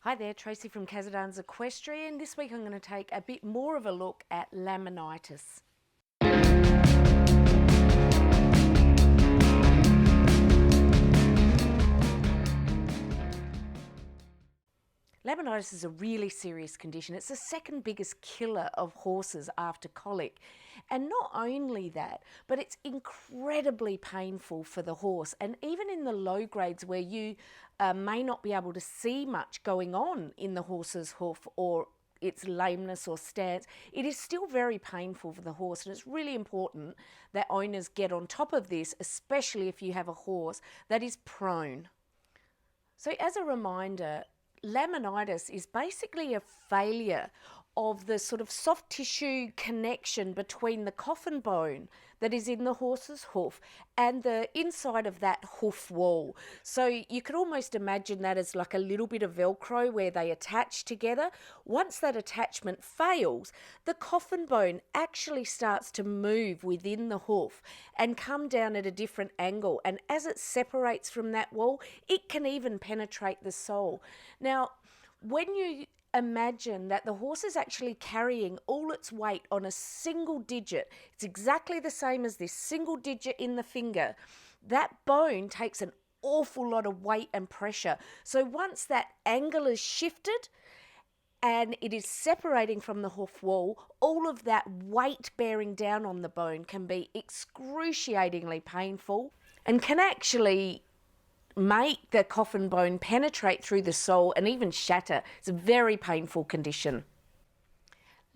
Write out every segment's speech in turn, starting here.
Hi there, Tracy from Kazadans Equestrian. This week I'm going to take a bit more of a look at laminitis. Laminitis is a really serious condition. It's the second biggest killer of horses after colic. And not only that, but it's incredibly painful for the horse. And even in the low grades where you may not be able to see much going on in the horse's hoof or its lameness or stance, it is still very painful for the horse. And it's really important that owners get on top of this, especially if you have a horse that is prone. So as a reminder, laminitis is basically a failure of the sort of soft tissue connection between the coffin bone that is in the horse's hoof and the inside of that hoof wall. So you could almost imagine that as like a little bit of Velcro where they attach together. Once that attachment fails, the coffin bone actually starts to move within the hoof and come down at a different angle. And as it separates from that wall, it can even penetrate the sole. Now, when you imagine that the horse is actually carrying all its weight on a single digit, it's exactly the same as this single digit in the finger, that bone takes an awful lot of weight and pressure. So once that angle is shifted and it is separating from the hoof wall, all of that weight bearing down on the bone can be excruciatingly painful and can actually make the coffin bone penetrate through the sole and even shatter. It's a very painful condition.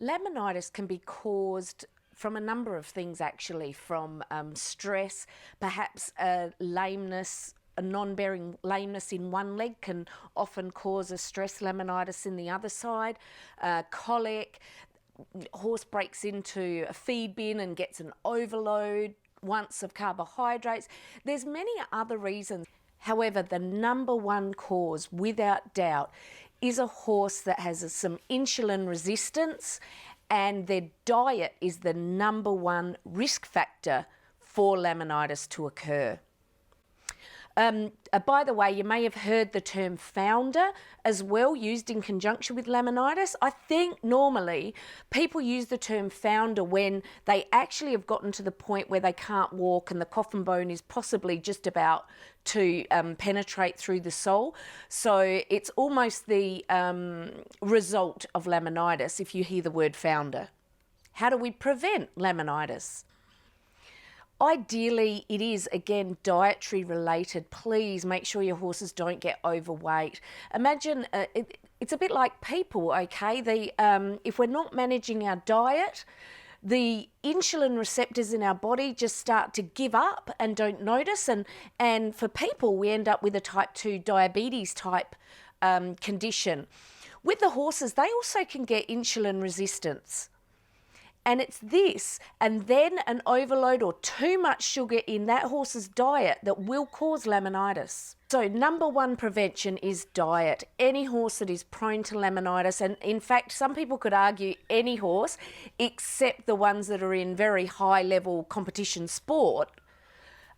Laminitis can be caused from a number of things actually, from stress, perhaps a lameness, a non-bearing lameness in one leg can often cause a stress laminitis in the other side, colic, horse breaks into a feed bin and gets an overload once of carbohydrates. There's many other reasons. However, the number one cause, without doubt, is a horse that has some insulin resistance, and their diet is the number one risk factor for laminitis to occur. By the way, you may have heard the term founder as well used in conjunction with laminitis. I think normally people use the term founder when they actually have gotten to the point where they can't walk and the coffin bone is possibly just about to penetrate through the sole. So it's almost the result of laminitis if you hear the word founder. How do we prevent laminitis? Ideally, it is, again, dietary related. Please make sure your horses don't get overweight. Imagine, it's a bit like people, okay? If we're not managing our diet, the insulin receptors in our body just start to give up and don't notice. And for people, we end up with a type 2 diabetes type condition. With the horses, they also can get insulin resistance. And it's this, and then an overload or too much sugar in that horse's diet that will cause laminitis. So number one prevention is diet. Any horse that is prone to laminitis, and in fact, some people could argue any horse, except the ones that are in very high level competition sport,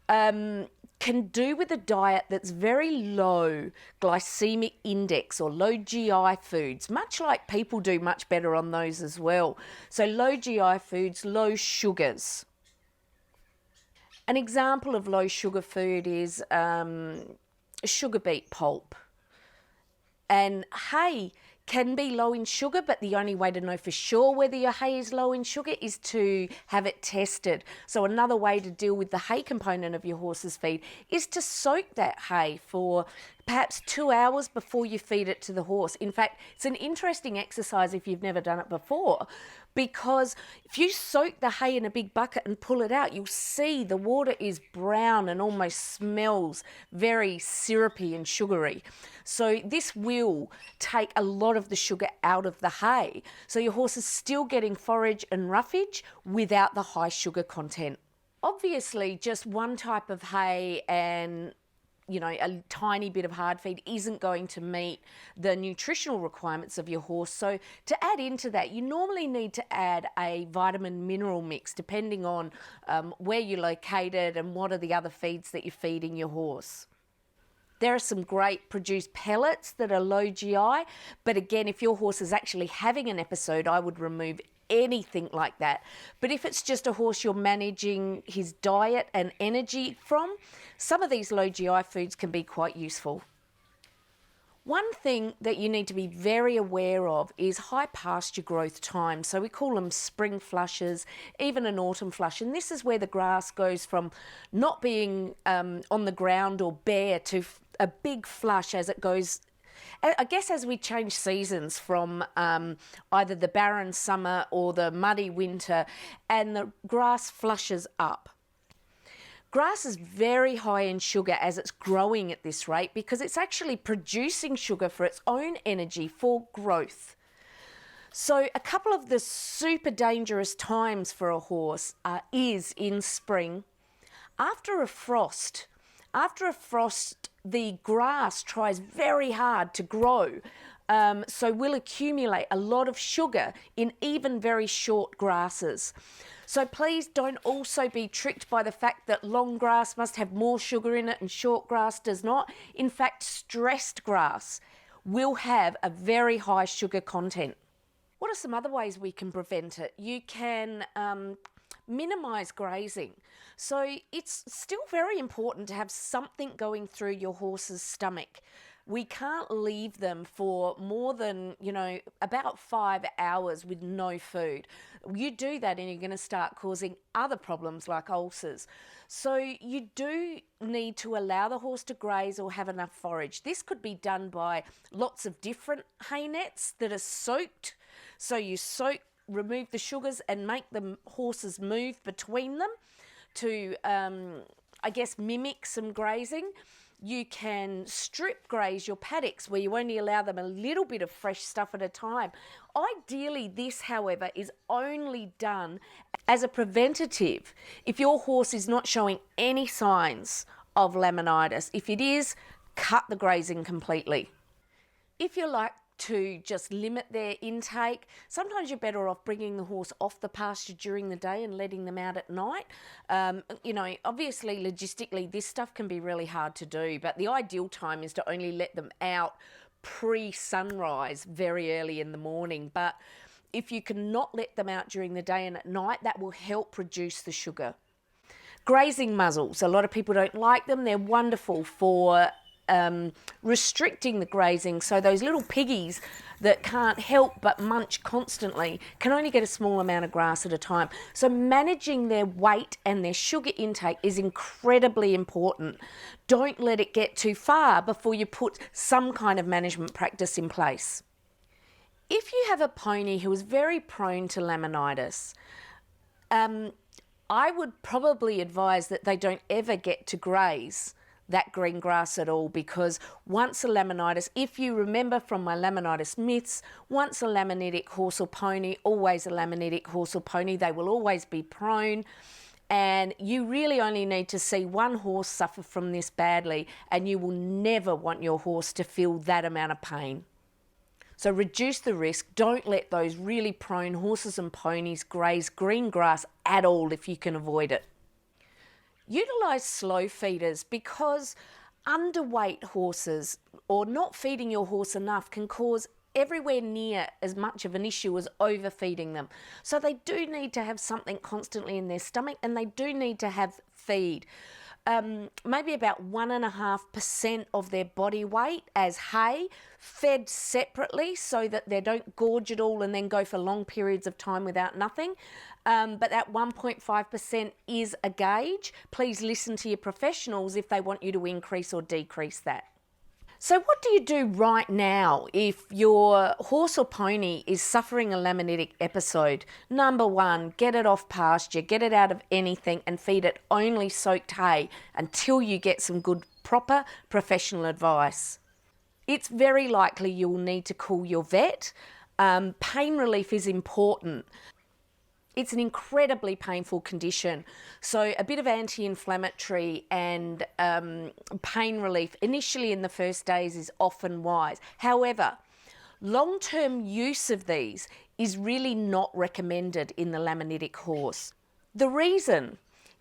can do with a diet that's very low glycemic index or low GI foods, much like people do much better on those as well. So low GI foods, low sugars. An example of low sugar food is sugar beet pulp. And hay can be low in sugar, but the only way to know for sure whether your hay is low in sugar is to have it tested. So another way to deal with the hay component of your horse's feed is to soak that hay for perhaps 2 hours before you feed it to the horse. In fact, it's an interesting exercise if you've never done it before, because if you soak the hay in a big bucket and pull it out, you'll see the water is brown and almost smells very syrupy and sugary. So this will take a lot of the sugar out of the hay. So your horse is still getting forage and roughage without the high sugar content. Obviously, just one type of hay and a tiny bit of hard feed isn't going to meet the nutritional requirements of your horse. So to add into that, you normally need to add a vitamin mineral mix depending on where you're located and what are the other feeds that you're feeding your horse. There are some great produced pellets that are low GI, but again, if your horse is actually having an episode, I would remove anything like that. But if it's just a horse you're managing his diet and energy from, some of these low GI foods can be quite useful. One thing that you need to be very aware of is high pasture growth time. So we call them spring flushes, even an autumn flush. And this is where the grass goes from not being on the ground or bare to a big flush as it goes, I guess, as we change seasons from either the barren summer or the muddy winter, and the grass flushes up. Grass is very high in sugar as it's growing at this rate because it's actually producing sugar for its own energy for growth. So a couple of the super dangerous times for a horse is in spring. After a frost, the grass tries very hard to grow. So we'll accumulate a lot of sugar in even very short grasses. So please don't also be tricked by the fact that long grass must have more sugar in it and short grass does not. In fact, stressed grass will have a very high sugar content. What are some other ways we can prevent it? You can minimise grazing. So it's still very important to have something going through your horse's stomach. We can't leave them for more than, about 5 hours with no food. You do that and you're going to start causing other problems like ulcers. So you do need to allow the horse to graze or have enough forage. This could be done by lots of different hay nets that are soaked. So you remove the sugars and make the horses move between them to, mimic some grazing. You can strip graze your paddocks where you only allow them a little bit of fresh stuff at a time. Ideally, this, however, is only done as a preventative if your horse is not showing any signs of laminitis. If it is, cut the grazing completely. If you like to just limit their intake, sometimes you're better off bringing the horse off the pasture during the day and letting them out at night. Obviously, logistically, this stuff can be really hard to do, but the ideal time is to only let them out pre-sunrise very early in the morning. But if you cannot let them out during the day and at night, that will help reduce the sugar. Grazing muzzles, a lot of people don't like them. They're wonderful for restricting the grazing, so those little piggies that can't help but munch constantly can only get a small amount of grass at a time. So managing their weight and their sugar intake is incredibly important. Don't let it get too far before you put some kind of management practice in place. If you have a pony who is very prone to laminitis, I would probably advise that they don't ever get to graze that green grass at all, because once a laminitis, if you remember from my laminitis myths, once a laminitic horse or pony, always a laminitic horse or pony, they will always be prone, and you really only need to see one horse suffer from this badly and you will never want your horse to feel that amount of pain. So reduce the risk. Don't let those really prone horses and ponies graze green grass at all if you can avoid it. Utilise slow feeders, because underweight horses or not feeding your horse enough can cause everywhere near as much of an issue as overfeeding them. So they do need to have something constantly in their stomach, and they do need to have feed. Maybe about 1.5% of their body weight as hay, fed separately so that they don't gorge it all and then go for long periods of time without nothing. But that 1.5% is a gauge. Please listen to your professionals if they want you to increase or decrease that. So what do you do right now if your horse or pony is suffering a laminitic episode? Number one, get it off pasture, get it out of anything and feed it only soaked hay until you get some good, proper professional advice. It's very likely you'll need to call your vet. Pain relief is important. It's an incredibly painful condition. So a bit of anti-inflammatory and pain relief initially in the first days is often wise. However, long-term use of these is really not recommended in the laminitic horse. The reason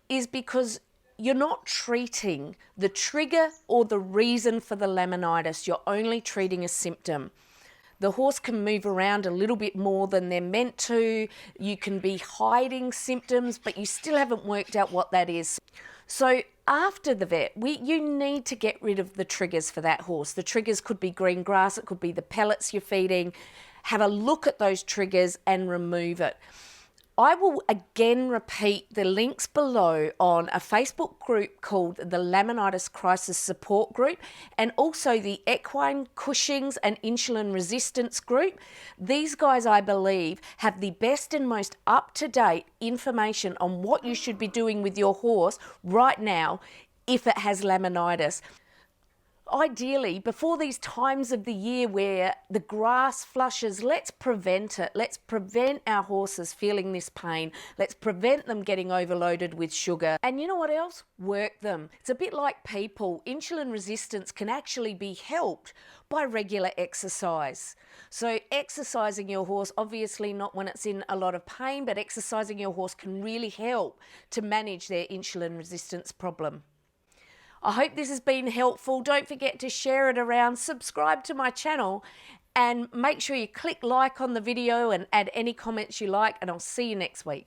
is because you're not treating the trigger or the reason for the laminitis. You're only treating a symptom. The horse can move around a little bit more than they're meant to. You can be hiding symptoms, but you still haven't worked out what that is. So after the vet, you need to get rid of the triggers for that horse. The triggers could be green grass, it could be the pellets you're feeding. Have a look at those triggers and remove it. I will again repeat the links below on a Facebook group called the Laminitis Crisis Support Group, and also the Equine Cushing's and Insulin Resistance Group. These guys, I believe, have the best and most up-to-date information on what you should be doing with your horse right now if it has laminitis. Ideally, before these times of the year where the grass flushes, let's prevent it. Let's prevent our horses feeling this pain. Let's prevent them getting overloaded with sugar. And you know what else? Work them. It's a bit like people. Insulin resistance can actually be helped by regular exercise. So exercising your horse, obviously not when it's in a lot of pain, but exercising your horse can really help to manage their insulin resistance problem. I hope this has been helpful. Don't forget to share it around, subscribe to my channel, and make sure you click like on the video and add any comments you like, and I'll see you next week.